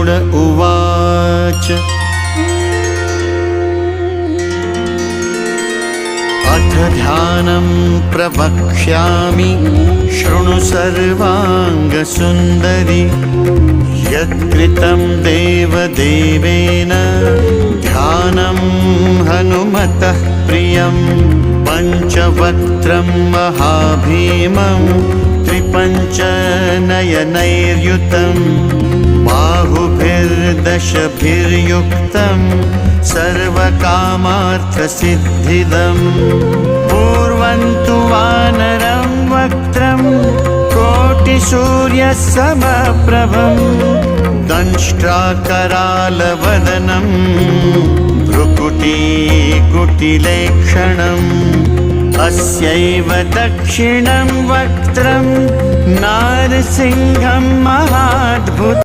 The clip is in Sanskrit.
गरुड उवाच अथ ध्यानं प्रवक्ष्यामि शृणु सर्वाङ्गसुन्दरि यत्कृतं देवदेवेन ध्यानं हनुमतः प्रियं पञ्चवक्त्रं महाभीमं त्रिपञ्चनयनैर्युतं बाहुभिर्दशभिर्युक्तं सर्वकामार्थसिद्धिदं पूर्वं तु वानरं वक्त्रं कोटिसूर्यसमप्रभं दंष्ट्राकरालवदनं भ्रुकुटीकुटिलेक्षणम् अस्यैव दक्षिणं वक्त्रं नारसिंहं महाद्भुतम्।